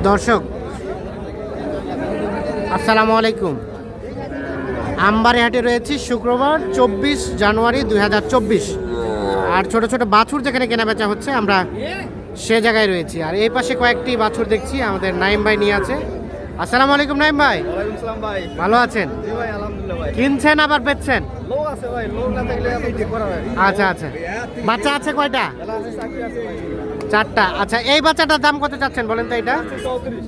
দর্শক আসসালামু আলাইকুম। আমবাড়ি হাটে রয়েছি শুক্রবার 24 জানুয়ারি 2024। আর ছোট ছোট বাছুর যেখানে কেনাবেচা হচ্ছে আমরা সে জায়গায় রয়েছি। আর এই পাশে কয়েকটি বাছুর দেখছি, আমাদের নাইম ভাই নিয়ে আছে। আসসালামু আলাইকুম নাইম ভাই। ওয়ালাইকুম সালাম ভাই। ভালো আছেন? জি ভাই, আলহামদুলিল্লাহ ভাই। কিনছেন আবার বেচছেন? লোক আছে ভাই, লোক না থাকলে আমি ঠিক করা হয়। আচ্ছা আচ্ছা, বাচ্চা আছে কয়টা? এলা আছে, চাকরি আছে ভাই। 4টা। আচ্ছা, এই বাচ্চাটার দাম কত চাচ্ছেন বলেন তো? এটা 34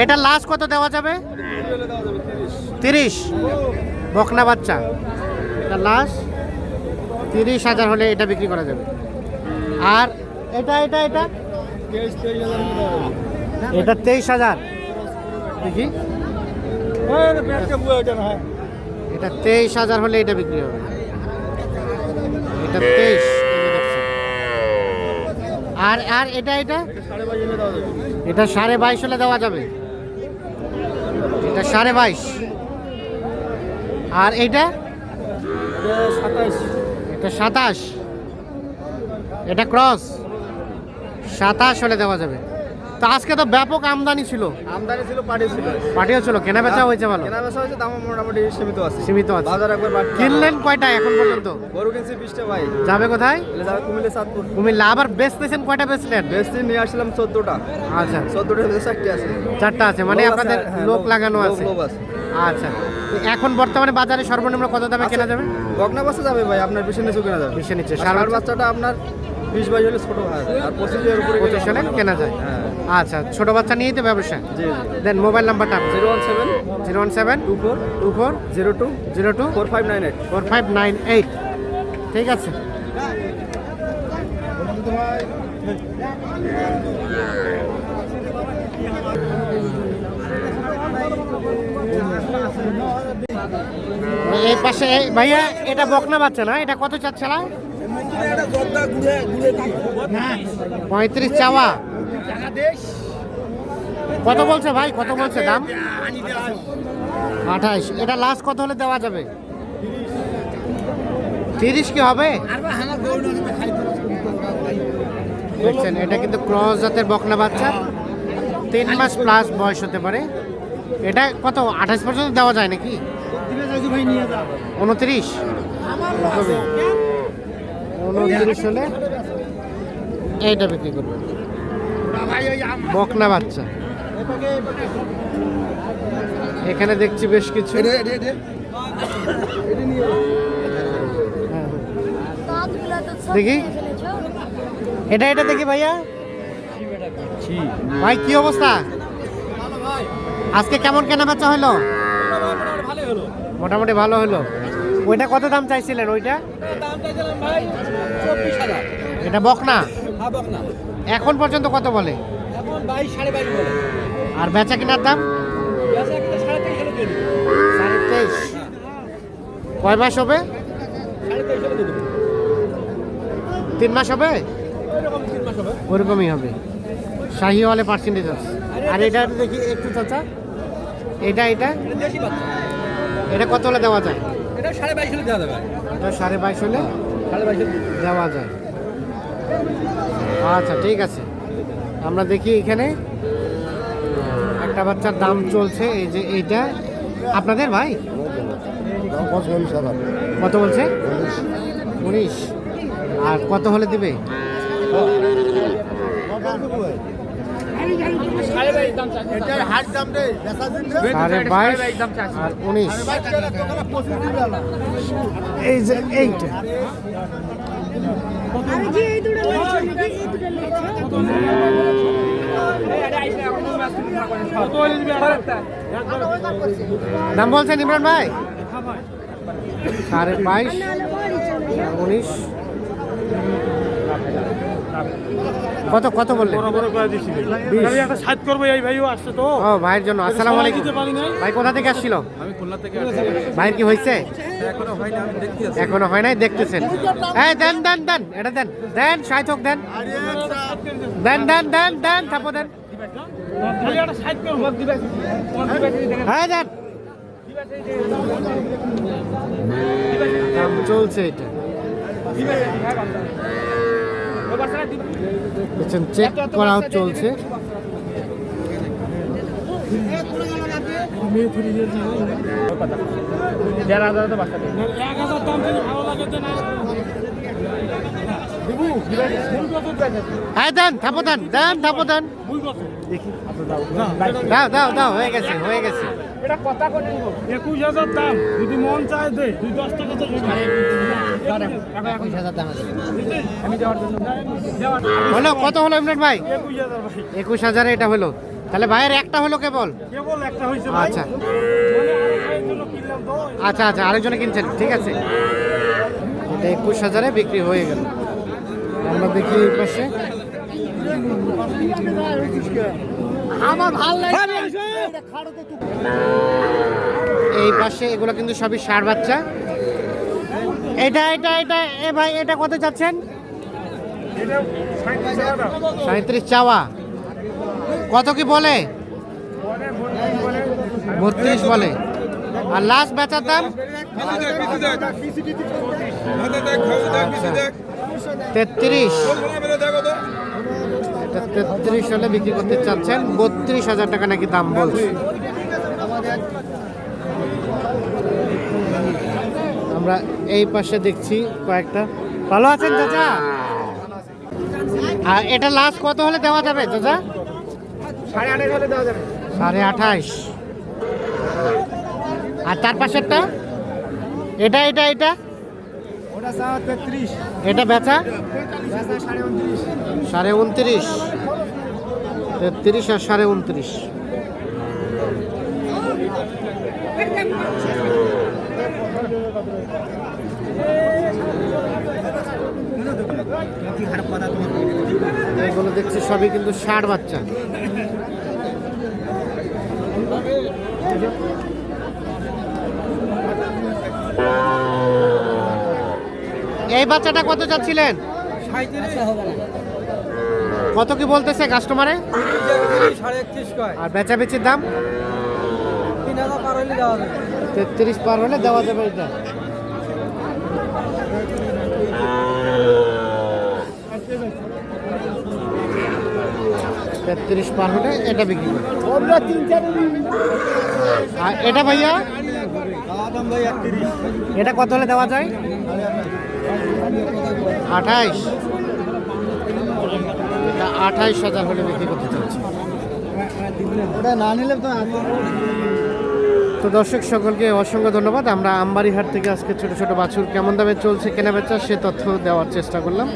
এটা লাস্ট কত দেওয়া যাবে? হলে দেওয়া যাবে 30। বকনা বাচ্চা, এটা লাস্ট 30,000 হলে এটা বিক্রি করা যাবে। আর এটা এটা এটা 30 এটা 23,000 দেখি। এটা 23,000 হলে এটা বিক্রি হবে। এটা 23। আর আর এটা এটা 22.5 হলে দেওয়া যাবে। এটা 22.5। আর এইটা 27 এটা 27। এটা ক্রস 27 হলে দেওয়া যাবে। তো আজকে তো ব্যাপক আমদানি ছিল, আমদানি ছিল, পার্টি ছিল, পাটিও ছিল, কেনা বেচা হয়েছে ভালো? কেনা বেচা হয়েছে, দাম মোটামুটি সীমিত আছে। সীমিত আছে। বাজার একবার বাড়তি। কিনলেন কয়টা এখন পর্যন্ত? গরু কিনছি 20টা ভাই। যাবে কোথায়? এলে যাবে কুমিল্লা, চাঁদপুর। কুমিল্লা। আবার বেচতেছেন কয়টা বেচলেন? বেশি নিয়ে আসলাম 14টা। আচ্ছা, 14টার মধ্যে 4টি আছে। 4টা আছে, মানে লোক আছে, আপনাদের হ্যাঁ, লোক লাগানো আছে। লোক আছে। আচ্ছা, তো এখন বর্তমানে বাজারে সর্বনিম্ন কত দামে কেনা যাবে? বকনা বাচ্চা যাবে ভাই আপনার বেশি নিচু কেনা যাবে। বেশি নিচে। আর ষাঁড় বাচ্চাটা আপনার 20-22 হলে ছোট হয়, আর 25 এর উপরে 25 হলে কেনা যায়। হ্যাঁ। আচ্ছা, ছোট বাচ্চা নিয়েই তো ব্যবসা। জি জি। দেন মোবাইল নাম্বারটা 017 017 24 24 02 02 4598। 4598। ঠিক আছে। এই পাশে ভাইয়া, এটা বকনা বাচ্চা না? এটা কত চাচ্ছেলা? 35 চাওয়া। কত বলছে ভাই, কত বলছে দাম? 28। এটা লাস্ট কত হলে দেওয়া যাবে? 30 কি হবে? দেখছেন, এটা কিন্তু ক্রস জাতের বকনা বাচ্চা, 3 মাস প্লাস বয়স হতে পারে। এটা কত 28 পর্যন্ত দেওয়া যায় নাকি? 29। 29 হলে এইটা বিক্রি করবে। বকনা বাচ্চা এখানে দেখছি বেশ কিছু। দেখি এটা এটা দেখি ভাইয়া। ভাই কি অবস্থা? আজকে কেমন কেনা বেচা হলো? মোটামুটি ভালো হলো। ওইটা কত দাম চাইছিলেন? ওইটা এটা বকনা এখন পর্যন্ত কত বলে? আর বেচা কিনার দাম 23.5। কয় মাস হবে? 3 মাস হবে, ওরকমই হবে। শাহিওয়ালে পার্সেন্টেজ আছে। আর এটা দেখি একটু চাচা, এটা এটা এটা কত হলে দেওয়া যায়? এটা 22.5 হলে দেওয়া যাবে। এটা 22.5 হলে 22.5 দেওয়া যায়। আচ্ছা ঠিক আছে, আমরা দেখি এখানে একটা বাচ্চার দাম চলছে। এই যে এইটা আপনাদের ভাই কত বলছে? 19। আর কত হলে দিবে? 22.5 আর 19। এই যে এইটা দাম বলছেন ইমরান ভাই? 22.5 19। কত কত বললেন? ও ভাইয়ের জন্য। আসসালামু আলাইকুম ভাই, কোথা থেকে আসছিল? আমি খুলনা থেকে। ভাইয়ের কি হয়েছে? এখনো হয় না, আমি দেখতেছি। এখনো হয় নাই, দেখতেছেন। হ্যাঁ দেন দেন দেন, এটা দেন দেন, 60 হোক দেন দেন দেন দেন দেন, থাপো দেন। হ্যাঁ দেন, দাম চলছে এটা। চেক করা চলছে। $1,500 তো বাচ্চা দেবে। হ্যাঁ দেন থাপো দেন দেন থাপো দেন দেখি দাও দাও দাও হয়ে গেছে হয়ে গেছে। এটা কথা করে নিব 21,000 দাম, যদি মন চায় দে 2-10 টাকা তো 21,000 দাম আছে। আমি দেওয়ার জন্য হলো কত হলো ইমরান ভাই? 21,000 ভাই। 21,000 এটা হলো। তাহলে ভাইয়ের একটা হলো কেবল? কেবল একটা হইছে ভাই। আচ্ছা আরেকটার জন্য কিনলাম তো। আচ্ছা আচ্ছা আরেকজনে কিনছেন ঠিক আছে। এটা 21,000-এ বিক্রি হয়ে গেল। আমরা দেখি এই পাশে আমার ভাল লাগে। এই পাশে এগুলো কিন্তু সবই ষাঁড় বাচ্চা। এটা এটা এটা এ ভাই এটা কত চাচ্ছেন? এটা 37 টাকা দাম। 37 চাওয়া, কত কি বলে? 32 বলে। আর লাস্ট বেচার দাম 33। এটা 33 হলে বিক্রি করতে চাচ্ছেন, 32,000 টাকা নাকি দাম বলছে। আমরা এই পাশে দেখছি কয়েকটা। ভালো আছেন চাচা? আর এটা লাস্ট কত হলে দেওয়া যাবে চাচা? 28,500 হলে দেওয়া যাবে। 28,500। আর তার পাশেরটা এটা এটা এটা ওটা 33, এটা বেচা বেচা 29.5। 29.5, 33 আর 29.5। এগুলো দেখছি সবই কিন্তু ষাঁড় বাচ্চা। এই বাচ্চাটা কত চাচ্ছিলেন? 37 কত কি বলতেছে কাস্টমারে? 31.5 কয়। আর বেচাবেচির দাম 3,000 পার হলে দেওয়া যাবে। 33 পার হলে দেওয়া যাবে এটা। তেত্রিশ পার হলে এটা বিক্রি করে। আর এটা ভাইয়া দাম ভাই 31। এটা কত হলে দেওয়া যায়? 28। এটা 28,000 হলে বিক্রি করতে চাচ্ছি। ওটা না নিলে তো তো দর্শক সকলকে অসংখ্য ধন্যবাদ। আমরা আমবাড়িহাট থেকে আজকে ছোট ছোট বাছুর কেমন দামে চলছে কেনাবেচা সে তথ্য দেওয়ার চেষ্টা করলাম।